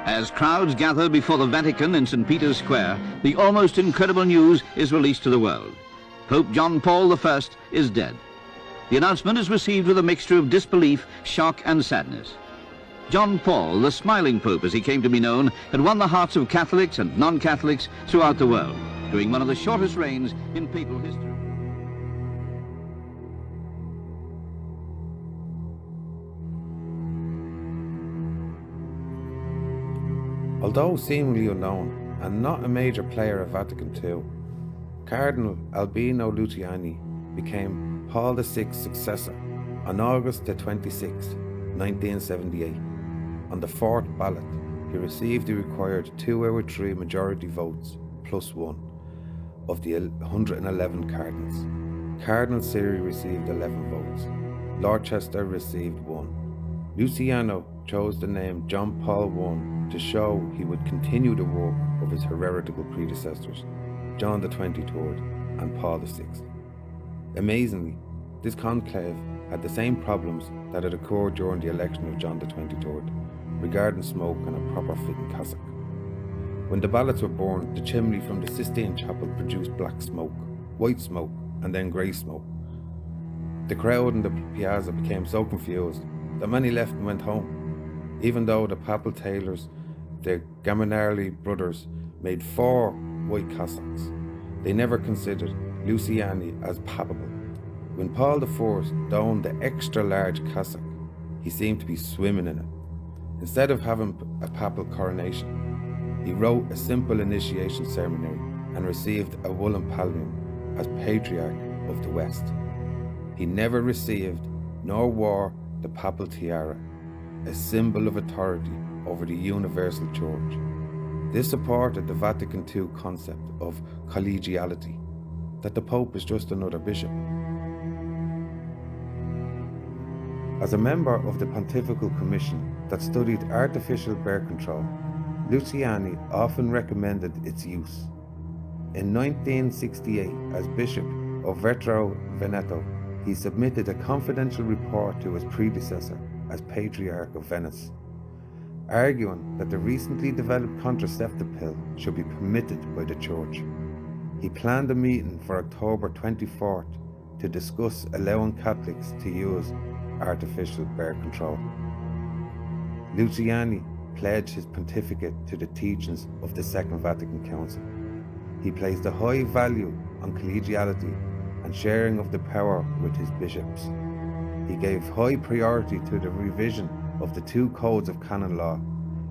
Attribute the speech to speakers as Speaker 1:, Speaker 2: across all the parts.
Speaker 1: As crowds gather before the Vatican in St. Peter's Square, the almost incredible news is released to the world. Pope John Paul I is dead. The announcement is received with a mixture of disbelief, shock and sadness. John Paul, the smiling Pope as he came to be known, had won the hearts of Catholics and non-Catholics throughout the world, during one of the shortest reigns in papal history.
Speaker 2: Although seemingly unknown and not a major player at Vatican II, Cardinal Albino Luciani became Paul VI's successor on August 26, 1978. On the fourth ballot, he received the required 2/3 majority votes plus one of the 111 cardinals. Cardinal Siri received 11 votes. Lorchester received 1. Luciano chose the name John Paul I to show he would continue the work of his heretical predecessors, John XXIII and Paul VI. Amazingly, this conclave had the same problems that had occurred during the election of John XXIII, regarding smoke and a proper fitting cassock. When the ballots were burned, the chimney from the Sistine Chapel produced black smoke, white smoke, and then grey smoke. The crowd in the piazza became so confused that many left and went home, even though the papal tailors, the Gaminarli brothers, made 4 white cassocks. They never considered Luciani as papable. When Paul I donned the extra large cassock, he seemed to be swimming in it. Instead of having a papal coronation, he wrote a simple initiation ceremony and received a woolen pallium as Patriarch of the West. He never received nor wore the papal tiara, a symbol of authority over the universal church. This supported the Vatican II concept of collegiality, that the Pope is just another bishop. As a member of the Pontifical Commission that studied artificial birth control, Luciani often recommended its use. In 1968, as Bishop of Vetro Veneto, he submitted a confidential report to his predecessor as Patriarch of Venice, arguing that the recently developed contraceptive pill should be permitted by the Church. He planned a meeting for October 24th to discuss allowing Catholics to use artificial birth control. Luciani pledged his pontificate to the teachings of the Second Vatican Council. He placed a high value on collegiality and sharing of the power with his bishops. He gave high priority to the revision of the 2 codes of canon law.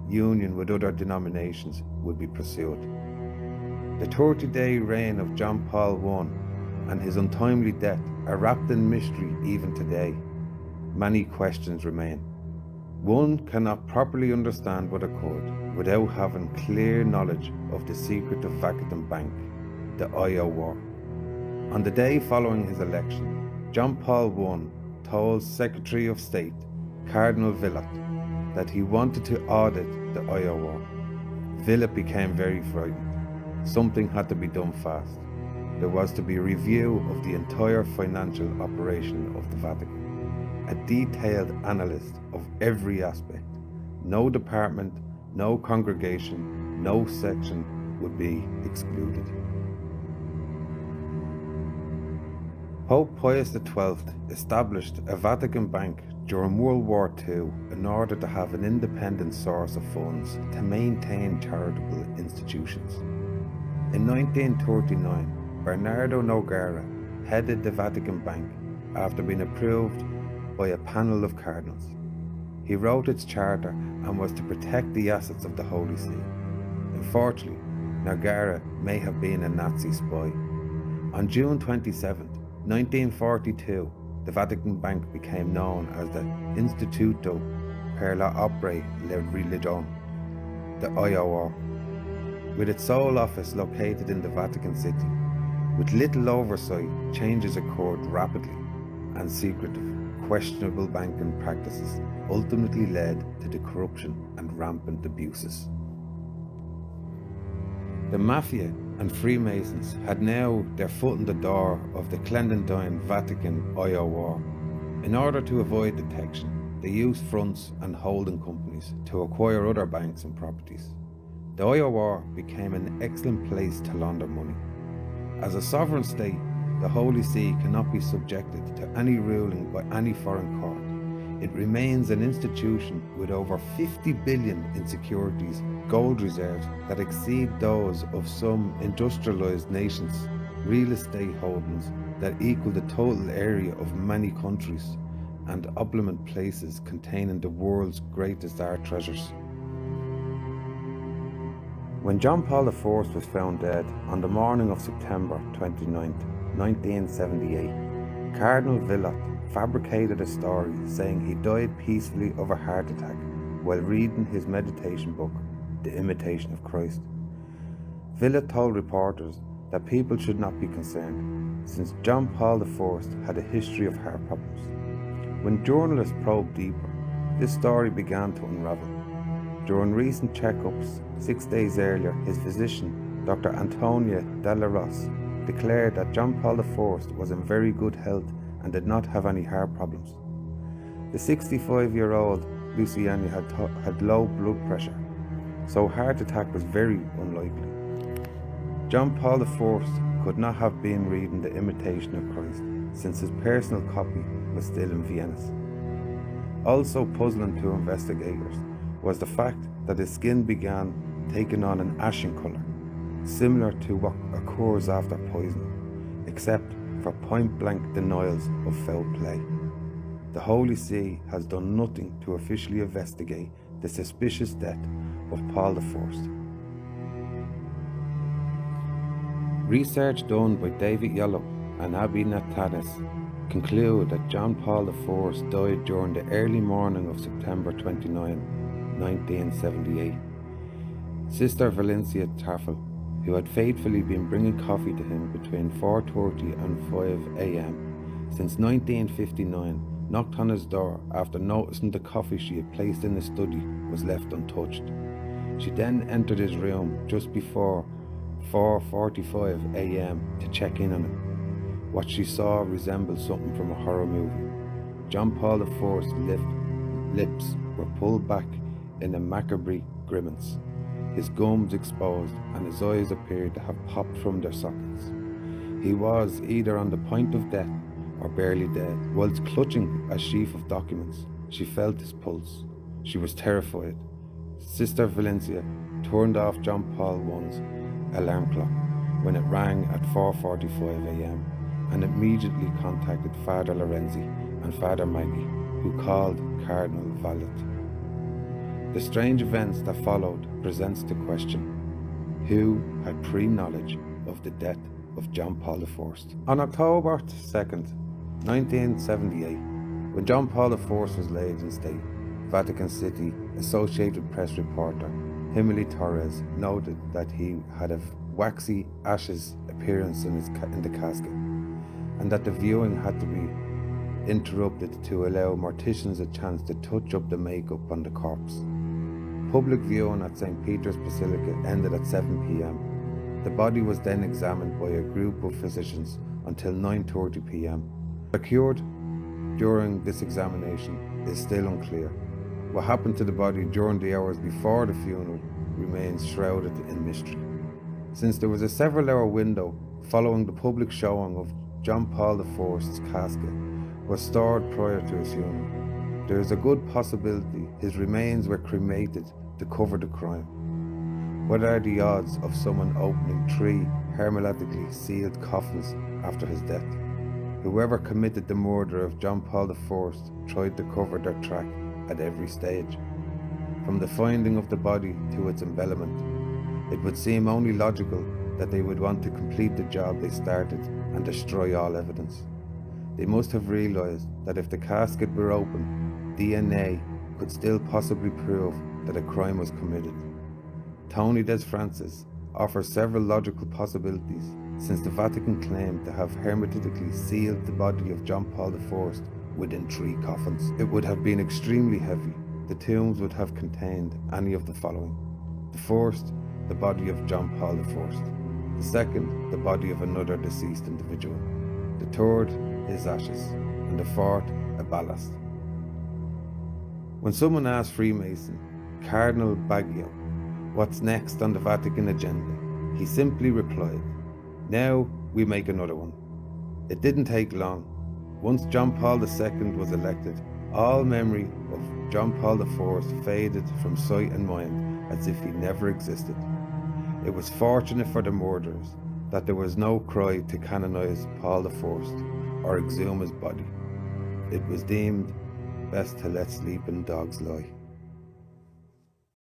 Speaker 2: Union with other denominations would be pursued. The 30-day reign of John Paul I and his untimely death are wrapped in mystery even today. Many questions remain. One cannot properly understand what occurred without having clear knowledge of the secret of Vatican Bank, the IO War. On the day following his election, John Paul I told Secretary of State Cardinal Villot that he wanted to audit the IO War. Villot became very frightened. Something had to be done fast. There was to be a review of the entire financial operation of the Vatican. A detailed analysis of every aspect. No department, no congregation, no section would be excluded. Pope Pius XII established a Vatican Bank during World War II in order to have an independent source of funds to maintain charitable institutions. In 1939, Bernardo Nogara headed the Vatican Bank after being approved by a panel of cardinals. He wrote its charter and was to protect the assets of the Holy See. Unfortunately, Nogara may have been a Nazi spy. On June 27, 1942, the Vatican Bank became known as the Instituto per la Opera e Religione, the IOR, with its sole office located in the Vatican City. With little oversight, changes occurred rapidly, and secretive, questionable banking practices ultimately led to the corruption and rampant abuses. The Mafia and Freemasons had now their foot in the door of the clandestine Vatican IOR. In order to avoid detection, they used fronts and holding companies to acquire other banks and properties. The IOR became an excellent place to launder money. As a sovereign state, the Holy See cannot be subjected to any ruling by any foreign court. It remains an institution with over 50 billion in securities, gold reserves that exceed those of some industrialized nations, real estate holdings that equal the total area of many countries, and opulent places containing the world's greatest art treasures. When John Paul IV was found dead on the morning of September 29, 1978, Cardinal Villot fabricated a story saying he died peacefully of a heart attack while reading his meditation book, The Imitation of Christ. Villot told reporters that people should not be concerned, since John Paul IV had a history of heart problems. When journalists probed deeper, this story began to unravel. During recent checkups 6 days earlier, his physician, Dr. Antonia Della Ross, declared that John Paul IV was in very good health and did not have any heart problems. The 65-year-old Luciani had low blood pressure, so a heart attack was very unlikely. John Paul IV could not have been reading The Imitation of Christ, since his personal copy was still in Vienna. Also puzzling to investigators was the fact that his skin began taking on an ashen colour, similar to what occurs after poisoning, except for point-blank denials of foul play. The Holy See has done nothing to officially investigate the suspicious death of Paul I. Research done by David Yallop and Abby Natanis conclude that John Paul IV died during the early morning of September 29, 1978. Sister Valencia Taffel, who had faithfully been bringing coffee to him between 4:30 and 5 a.m. since 1959, knocked on his door after noticing the coffee she had placed in the study was left untouched. She then entered his room just before 4:45 a.m. to check in on him. What she saw resembled something from a horror movie. John Paul IV's lips were pulled back in a macabre grimace, his gums exposed, and his eyes appeared to have popped from their sockets. He was either on the point of death or barely dead. Whilst clutching a sheaf of documents, she felt his pulse. She was terrified. Sister Valencia turned off John Paul I's alarm clock when it rang at 4:45 a.m. and immediately contacted Father Lorenzi and Father Maggie, who called Cardinal Villot. The strange events that followed presents the question: who had pre-knowledge of the death of John Paul IV? On October 2nd, 1978, when John Paul IV was laid in state, Vatican City Associated Press reporter Himili Torres noted that he had a waxy ashes appearance in the casket, and that the viewing had to be interrupted to allow morticians a chance to touch up the makeup on the corpse. Public viewing at St. Peter's Basilica ended at 7 p.m. The body was then examined by a group of physicians until 9:30 p.m. What occurred during this examination is still unclear. What happened to the body during the hours before the funeral remains shrouded in mystery. Since there was a several-hour window following the public showing of John Paul IV's casket was stored prior to his funeral, there is a good possibility his remains were cremated to cover the crime. What are the odds of someone opening 3 hermetically sealed coffins after his death? Whoever committed the murder of John Paul IV tried to cover their track at every stage. From the finding of the body to its embellishment, it would seem only logical that they would want to complete the job they started and destroy all evidence. They must have realized that if the casket were open, DNA could still possibly prove that a crime was committed. Tony Des Francis offers several logical possibilities, since the Vatican claimed to have hermetically sealed the body of John Paul IV within 3 coffins. It would have been extremely heavy. The tombs would have contained any of the following: the first, the body of John Paul I; the second, the body of another deceased individual; the third, his ashes; and the fourth, a ballast. When someone asked Freemason Cardinal Baggio what's next on the Vatican agenda, he simply replied, "Now we make another one." It didn't take long. Once John Paul II was elected, all memory of John Paul IV faded from sight and mind as if he never existed. It was fortunate for the murderers that there was no cry to canonize Paul I or exhume his body. It was deemed best to let sleeping dogs lie.